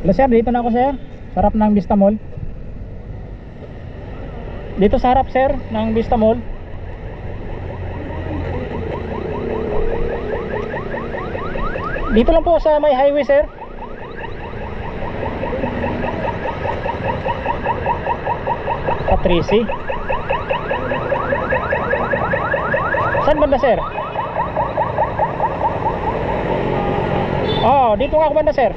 Hello sir, dito na ako sir. Sarap ng Vista Mall. Dito sa harap sir ng Vista Mall. Dito lang po sa may highway sir. Patrisi. Saan banda sir? Oh, dito nga ako banda sir.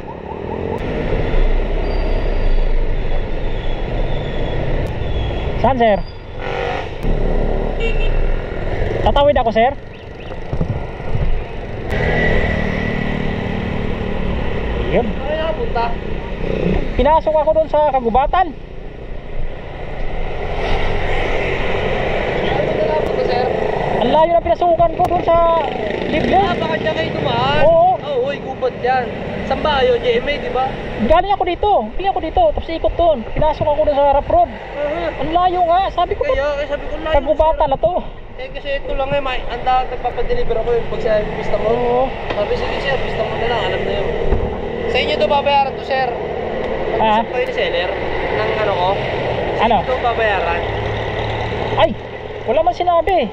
Saan sir? Tatawid ako sir. Yun. Ay, nakapunta. Pinasok ako doon sa kagubatan. Ano na nakapunta, sir? Ang layo na pinasukan ko doon sa Libyon. Ah, baka dyan kayo dumaan? Oo. Oo, gubat yan. Saan ba kayo? GMA, di ba? Galing ako dito. Hindi ako dito. Tapos ikot doon. Pinasok ako doon sa harap road. Ang layo nga. Sabi ko, Kaya sabi ko lang. kagubatan na to. Eh, kasi ito lang eh, nagpapadeliver ako yun pag sa Vista Mall. Oo. Sabi, sige sir, Vista Mall na lang, alam na yun. Sa inyo to babayaran to, sir. Ah? Pag-isip kayo ni seller ng ano ko. Sa Ano? inyo to babayaran. Ay, wala man sinabi.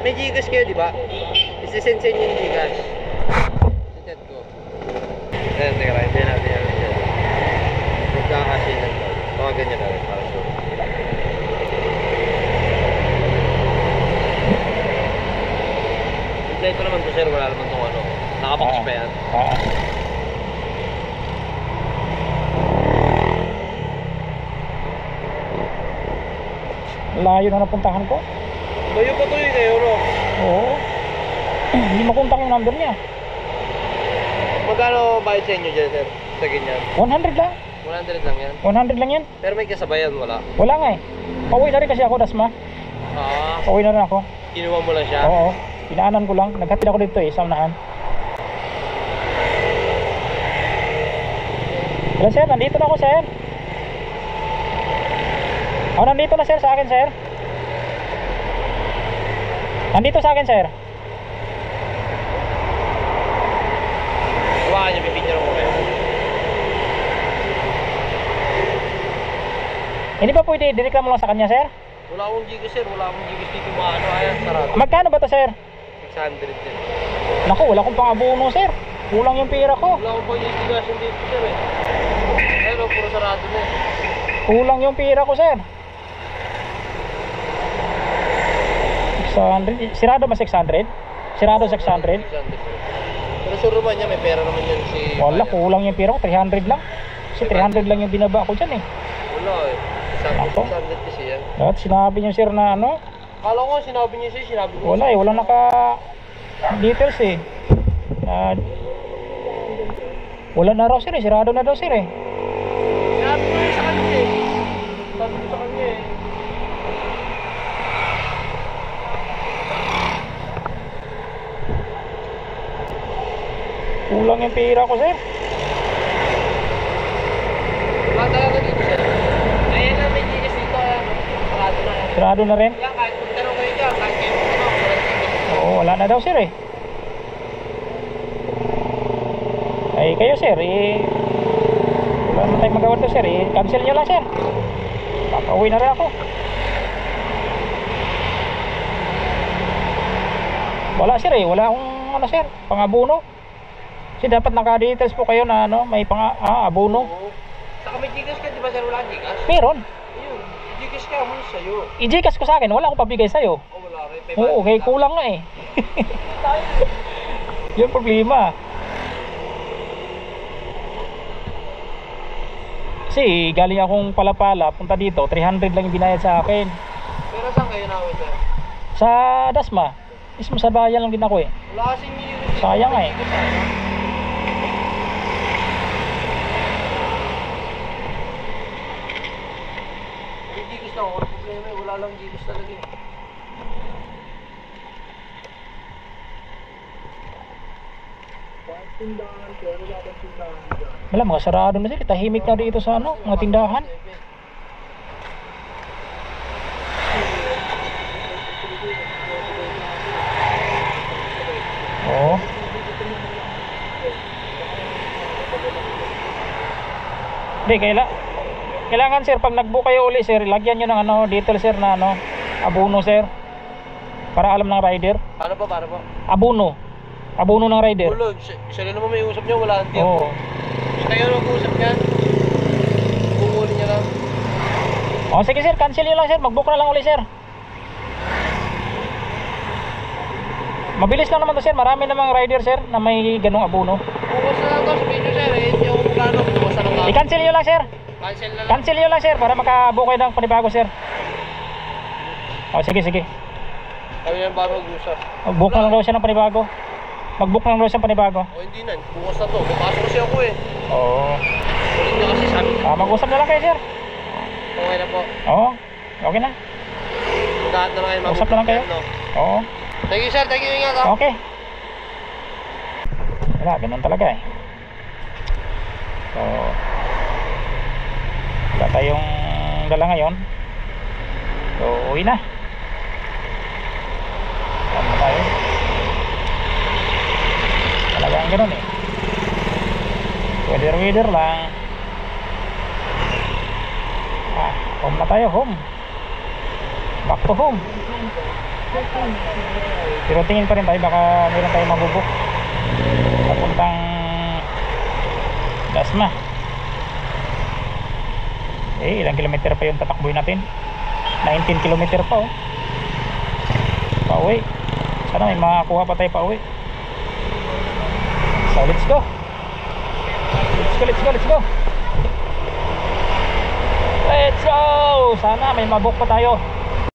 May Gcash kayo, di ba? Isisend sa inyo yung Gcash. Isisend ko. Ayan, teka lang, hindi natin yan. Magkakasin lang to. Tawagan nyo natin para sure. Ito naman to, sir, wala naman itong ano. Nakabox pa yan. Layo na napuntahan ko. Bayo pa to yun kayo, no? Oo. Hindi makontak yung number niya. Magkano bayad sa inyo dyan, sir? Sa ganyan? 100 lang. 100 lang yan. 100 lang yan. Pero may kasabayan, wala. Wala nga eh. Pauwi na rin kasi ako, Dasma. Ah, Pauwi na rin ako. kinuha mo lang siya? Oo. Pinaanan ko lang. Naghatid ako dito eh, sa unahan. Hello sir, nandito na ako sir. Oh, nandito na sir sa akin sir. Nandito sa akin sir. Huwakan niyo, pipicture ko kayo. Hindi ba pwede direkta mo lang sa kanya sir? Wala akong Gcash, sir. Wala akong Gcash dito. Maano, ayan, sarado. Magkano ba to sir? 600 din. Naku, wala akong pang-abono sir. Kulang yung pera ko. Wala akong pang Gcash dito, sir eh. Ayun, puro sarado na eh. Kulang yung pera ko sir. 600. Sirado ba 600? Sirado 600? 600, sir. Pero sure naman niya, may pera naman yan si... Wala, Bayan. kulang yung pera ko. 300 lang. Kasi 300 lang yung binaba ko dyan eh. Wala eh. Ako? 600 kasi yan. At sinabi niyo sir na ano? Kala ko sinabi niya siya, sinabi ko. Wala eh, wala naka details eh. Wala na raw sir eh, sirado na daw sir eh. Sinabi ko yun sa kanya eh. Sabi ko sa kanya eh. Kulang yung pera ko sir. Wala talaga dito, sir. Ayan na, may Gcash dito. Ayan. Sarado na yan. Sirado na rin. Yan, kahit kung tanong kayo dyan, kahit kayo kung tanong, wala Gcash. Oo, wala na daw sir eh. Ay kayo sir eh, wala naman tayong magawa to sir eh. Cancel nyo lang sir. Papauwi na rin ako. Wala sir eh, wala akong ano sir, pang-abono. Kasi dapat naka-details po kayo na ano, may abono. Oo. Saka may Gcash ka, di ba sir? Wala kang Gcash? Meron. Ayun, Gcash ka mo sa'yo. I-Gcash ko sa akin, wala akong pabigay sa'yo. Oh, wala rin. Oo, okay, kulang nga eh. Yung problema. Kasi galing akong Palapala, punta dito, 300 lang yung binayad sa akin. Pero saan kayo namin, sir? Sa Dasma, mismo sa bayan lang din ako eh. Wala kasing unit. Sayang nga eh. May Gcash lang, wala problema eh. Wala lang Gcash talaga eh. Wala, mga sarado na sila, tahimik na dito sa ano, mga tindahan. Oo. Hindi, kailangan sir, pag nag-book kayo uli sir, lagyan nyo ng ano, detail sir na ano, abono sir. Para alam ng rider. Paano po? Abono ng rider. Ulo, siya na naman may usap niya, wala ang tiyan. Oo. Siya kayo nag-uusap niyan. Bumuli niya lang. O sige sir, cancel nyo lang sir, mag-book na lang uli sir. Mabilis lang naman to sir, marami namang rider sir na may ganung abono. Bukas na lang to, sabihin nyo sir, eh, hindi ako plano, bukas na lang ako. I-cancel nyo lang sir. Cancel na lang. Cancel nyo lang sir, para makabook kayo ng panibago sir. O sige. Kami yan ba mag-usap? Mag-book na lang daw siya ng panibago. Mag-book na lang daw siya ng panibago. O hindi na, bukas na to, bukasok kasi ako eh. Oo. Ulit niya kasi sabi ko. Mag-usap na lang kayo sir. Okay na po. Oo, okay na. Lahat na lang kayo Usap na lang kayo. no? Oo. Thank you sir, thank you, ingat ha. Okay. Wala, ganun talaga eh. So, wala tayong dala ngayon. So, uwi na. Ano tayo? Talagang ganun eh. Weather lang. Home na tayo, home. Back to home. Pero tingin pa rin tayo, baka mayroon tayo mabubuk papuntang Dasma. Ilang kilometer pa yung tatakboy natin? 19 kilometer pa oh. Pauwi. Sana may makakuha pa tayo pauwi. So let's go. Let's go. Sana may mabuk pa tayo.